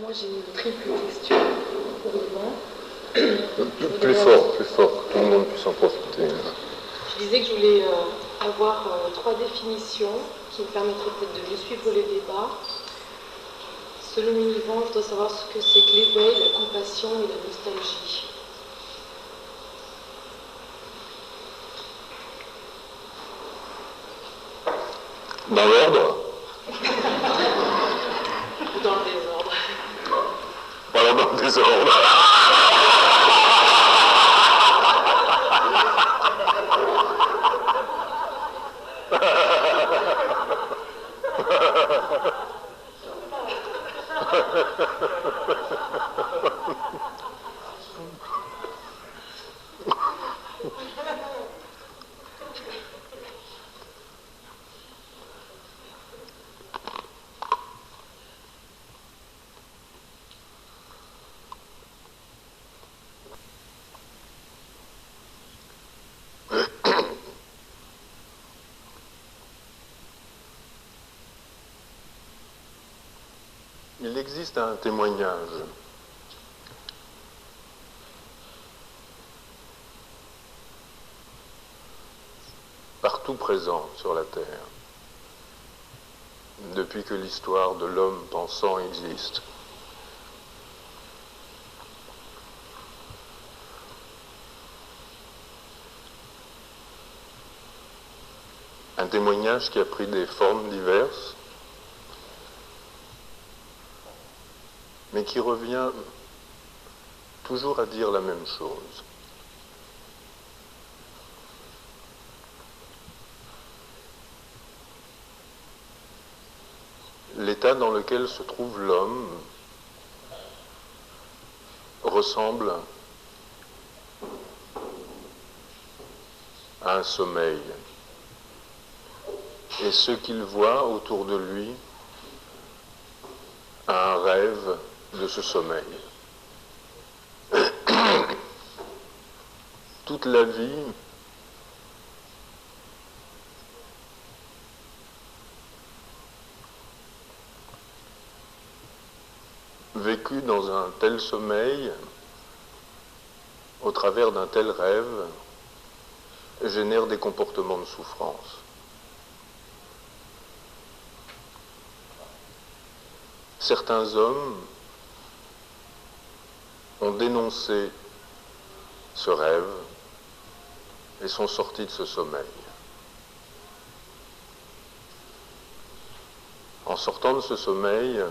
Moi, j'ai une triple question pour Yvan. Plus fort, que tout le monde puisse en profiter. Je disais que je voulais avoir 3 définitions qui me permettraient peut-être de mieux suivre les débats. Selon Yvan, je dois savoir ce que c'est que l'éveil, la compassion et la nostalgie. Dans l'ordre? Ou dans le désordre? Voilà, dans le désordre. Il existe un témoignage partout présent sur la Terre, depuis que l'histoire de l'homme pensant existe. Un témoignage qui a pris des formes diverses, mais qui revient toujours à dire la même chose. L'état dans lequel se trouve l'homme ressemble à un sommeil. Et ce qu'il voit autour de lui a un rêve de ce sommeil. Toute la vie vécue dans un tel sommeil, au travers d'un tel rêve, génère des comportements de souffrance. Certains hommes ont dénoncé ce rêve et sont sortis de ce sommeil. En sortant de ce sommeil,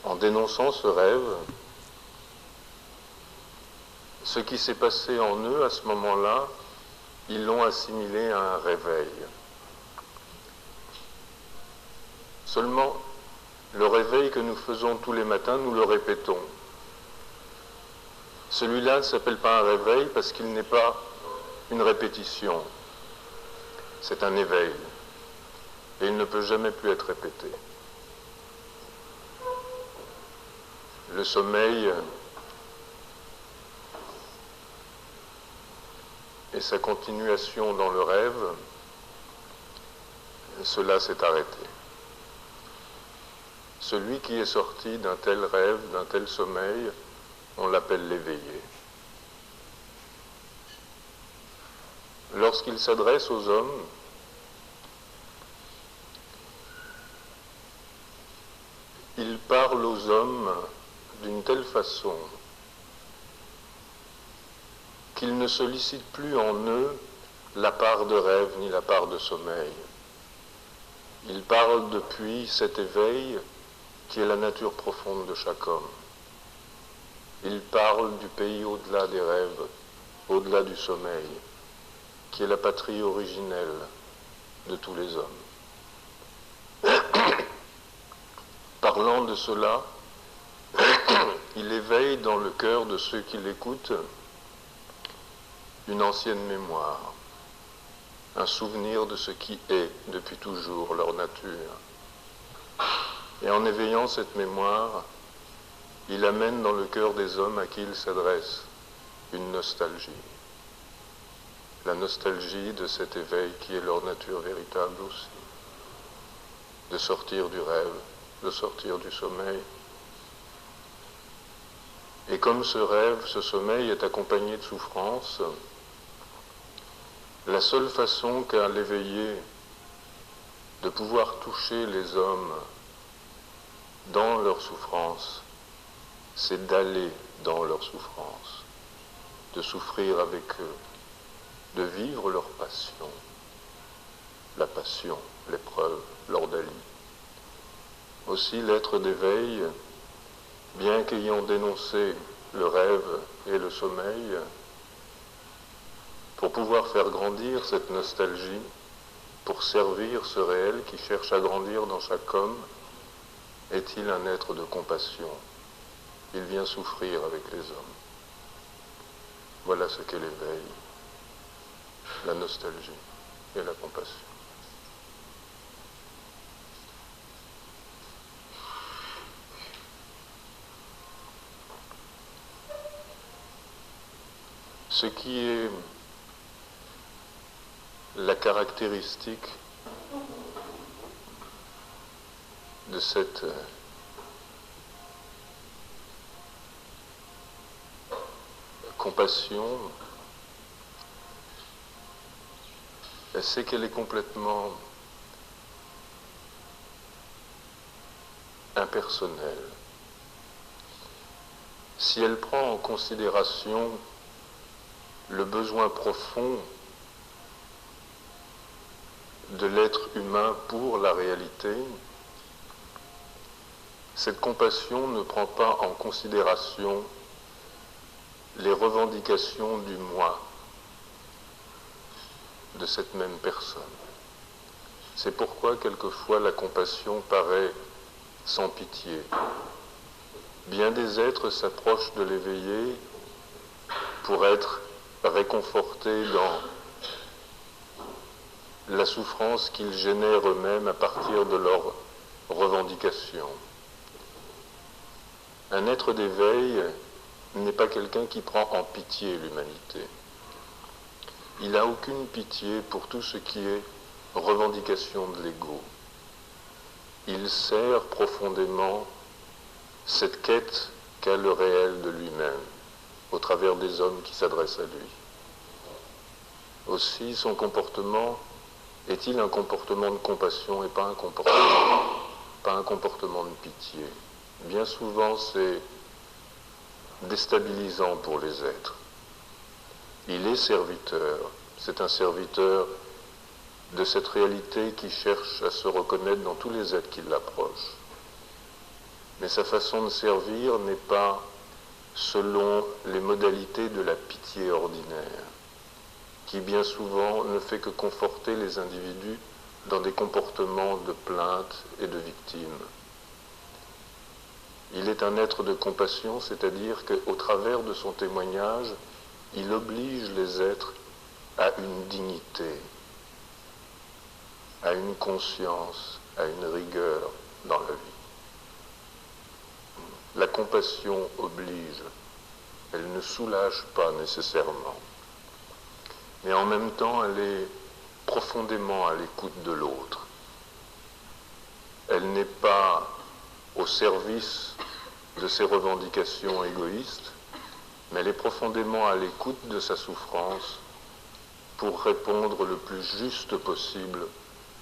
en dénonçant ce rêve, ce qui s'est passé en eux à ce moment-là, ils l'ont assimilé à un réveil. Seulement, le réveil que nous faisons tous les matins, nous le répétons. Celui-là ne s'appelle pas un réveil parce qu'il n'est pas une répétition. C'est un éveil. Et il ne peut jamais plus être répété. Le sommeil et sa continuation dans le rêve, cela s'est arrêté. Celui qui est sorti d'un tel rêve, d'un tel sommeil, on l'appelle l'éveillé. Lorsqu'il s'adresse aux hommes, il parle aux hommes d'une telle façon qu'il ne sollicite plus en eux la part de rêve ni la part de sommeil. Il parle depuis cet éveil qui est la nature profonde de chaque homme. Il parle du pays au-delà des rêves, au-delà du sommeil, qui est la patrie originelle de tous les hommes. Parlant de cela, il éveille dans le cœur de ceux qui l'écoutent une ancienne mémoire, un souvenir de ce qui est depuis toujours leur nature. Et en éveillant cette mémoire, il amène dans le cœur des hommes à qui il s'adresse une nostalgie. La nostalgie de cet éveil qui est leur nature véritable aussi. De sortir du rêve de sortir du sommeil. Et comme ce rêve, ce sommeil est accompagné de souffrance, la seule façon qu'a l'éveillé de pouvoir toucher les hommes dans leur souffrance, c'est d'aller dans leur souffrance, de souffrir avec eux, de vivre leur passion, la passion, l'épreuve, l'ordalie. Aussi l'être d'éveil, bien qu'ayant dénoncé le rêve et le sommeil, pour pouvoir faire grandir cette nostalgie, pour servir ce réel qui cherche à grandir dans chaque homme, est-il un être de compassion? Il vient souffrir avec les hommes. Voilà ce qu'est l'éveil, la nostalgie et la compassion. Ce qui est la caractéristique de cette compassion, c'est qu'elle est complètement impersonnelle. Si elle prend en considération le besoin profond de l'être humain pour la réalité, cette compassion ne prend pas en considération les revendications du moi de cette même personne. C'est pourquoi quelquefois la compassion paraît sans pitié. Bien des êtres s'approchent de l'éveillé pour être réconfortés dans la souffrance qu'ils génèrent eux-mêmes à partir de leurs revendications. Un être d'éveil n'est pas quelqu'un qui prend en pitié l'humanité. Il n'a aucune pitié pour tout ce qui est revendication de l'ego. Il sert profondément cette quête qu'a le réel de lui-même, au travers des hommes qui s'adressent à lui. Aussi, son comportement est-il un comportement de compassion et pas un comportement de pitié? Bien souvent, c'est déstabilisant pour les êtres. Il est serviteur, c'est un serviteur de cette réalité qui cherche à se reconnaître dans tous les êtres qui l'approchent. Mais sa façon de servir n'est pas selon les modalités de la pitié ordinaire, qui bien souvent ne fait que conforter les individus dans des comportements de plainte et de victime. Il est un être de compassion, c'est-à-dire qu'au travers de son témoignage, il oblige les êtres à une dignité, à une conscience, à une rigueur dans la vie. La compassion oblige, elle ne soulage pas nécessairement, mais en même temps elle est profondément à l'écoute de l'autre. Elle n'est pas au service de ses revendications égoïstes, mais elle est profondément à l'écoute de sa souffrance pour répondre le plus juste possible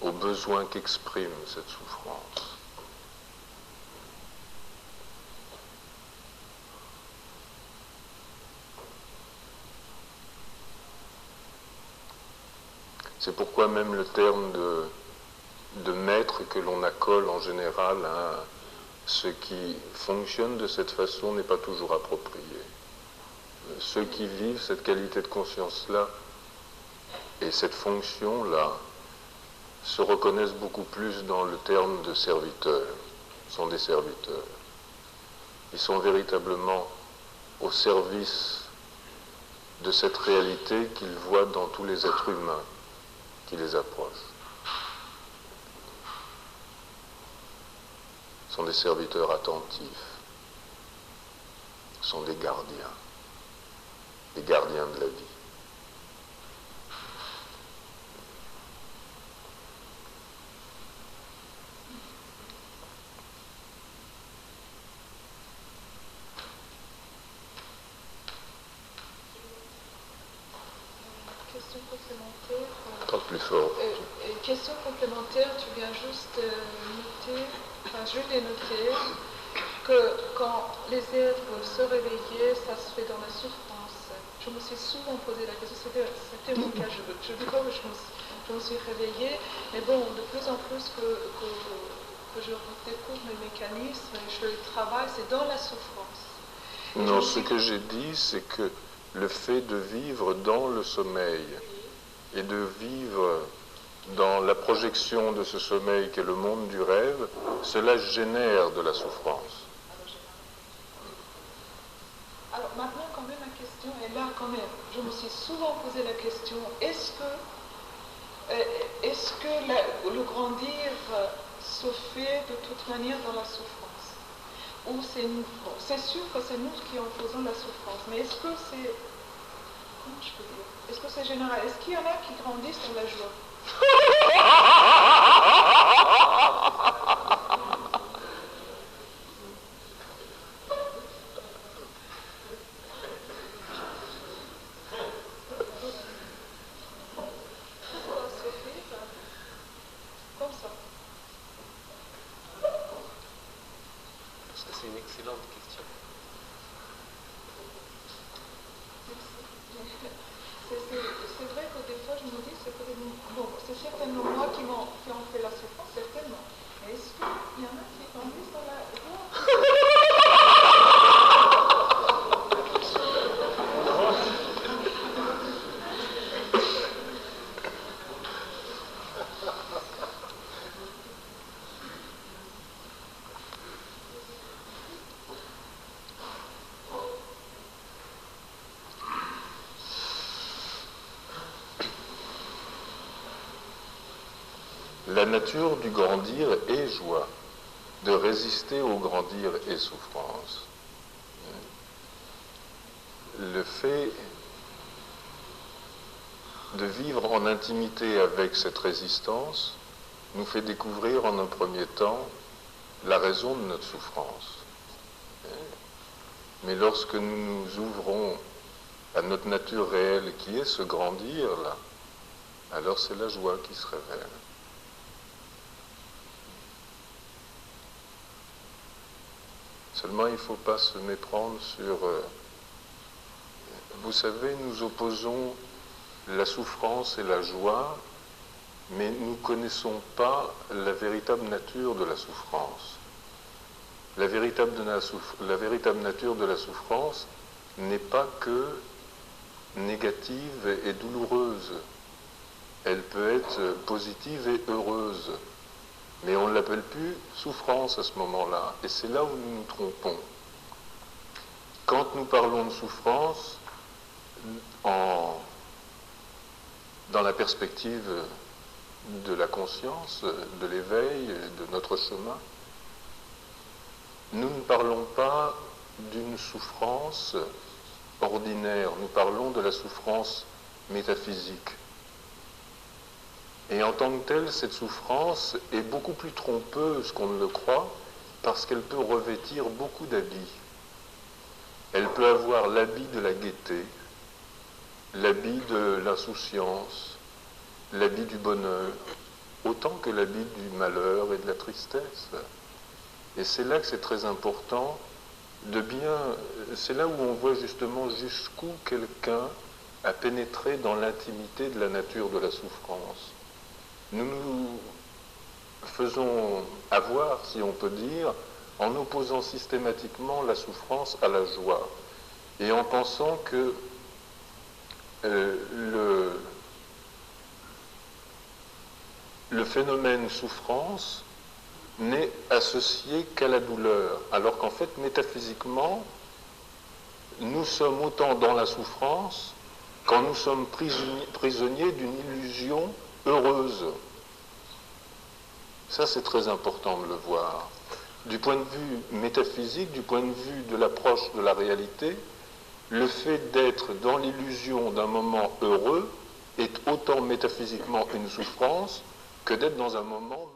aux besoins qu'exprime cette souffrance. C'est pourquoi même le terme de maître que l'on accole en général à ce qui fonctionne de cette façon n'est pas toujours approprié. Ceux qui vivent cette qualité de conscience-là et cette fonction-là se reconnaissent beaucoup plus dans le terme de serviteurs, sont des serviteurs. Ils sont véritablement au service de cette réalité qu'ils voient dans tous les êtres humains qui les approchent. Ils sont des serviteurs attentifs, ils sont des gardiens de la vie. question complémentaire. Parle plus fort. Question complémentaire, tu viens juste noter, enfin je l'ai noté, que quand les êtres se réveillaient, ça se fait dans la souffrance. Je me suis souvent posé la question, c'était mon cas, je dis pas que je me suis réveillée, mais bon, de plus en plus que je découvre mes mécanismes, je les travaille, c'est dans la souffrance. Non, ce que j'ai dit, c'est que le fait de vivre dans le sommeil et de vivre dans la projection de ce sommeil qu'est le monde du rêve, cela génère de la souffrance. Alors maintenant, quand même, la question est là quand même. Je me suis souvent posé la question, est-ce que le grandir se fait de toute manière dans la souffrance? Ou c'est sûr que c'est nous qui en faisons la souffrance, mais est-ce que c'est... Comment je peux dire? Est-ce que c'est général? Est-ce qu'il y en a qui grandissent dans la joie? Comme ça. Parce que c'est une excellente question. C'est vrai que des fois je me dis, c'est certainement moi qui en fait la souffrance, certainement. Mais est-ce qu'il y en a qui grandissent dans la joie? La nature du grandir est joie, de résister au grandir est souffrance. Le fait de vivre en intimité avec cette résistance nous fait découvrir en un premier temps la raison de notre souffrance. Mais lorsque nous nous ouvrons à notre nature réelle qui est ce grandir-là, alors c'est la joie qui se révèle. Seulement, il ne faut pas se méprendre sur... Vous savez, nous opposons la souffrance et la joie, mais nous ne connaissons pas la véritable nature de la souffrance. La véritable nature de la souffrance n'est pas que négative et douloureuse. Elle peut être positive et heureuse. Mais on ne l'appelle plus souffrance à ce moment-là. Et c'est là où nous nous trompons. Quand nous parlons de souffrance, dans la perspective de la conscience, de l'éveil, de notre chemin, nous ne parlons pas d'une souffrance ordinaire, nous parlons de la souffrance métaphysique. Et en tant que telle, cette souffrance est beaucoup plus trompeuse qu'on ne le croit, parce qu'elle peut revêtir beaucoup d'habits. Elle peut avoir l'habit de la gaieté, l'habit de l'insouciance, l'habit du bonheur, autant que l'habit du malheur et de la tristesse. Et c'est là que c'est très important c'est là où on voit justement jusqu'où quelqu'un a pénétré dans l'intimité de la nature de la souffrance. Nous nous faisons avoir, si on peut dire, en opposant systématiquement la souffrance à la joie et en pensant que le phénomène souffrance n'est associé qu'à la douleur, alors qu'en fait, métaphysiquement, nous sommes autant dans la souffrance quand nous sommes prisonniers d'une illusion heureuse. Ça, c'est très important de le voir. Du point de vue métaphysique, du point de vue de l'approche de la réalité, le fait d'être dans l'illusion d'un moment heureux est autant métaphysiquement une souffrance que d'être dans un moment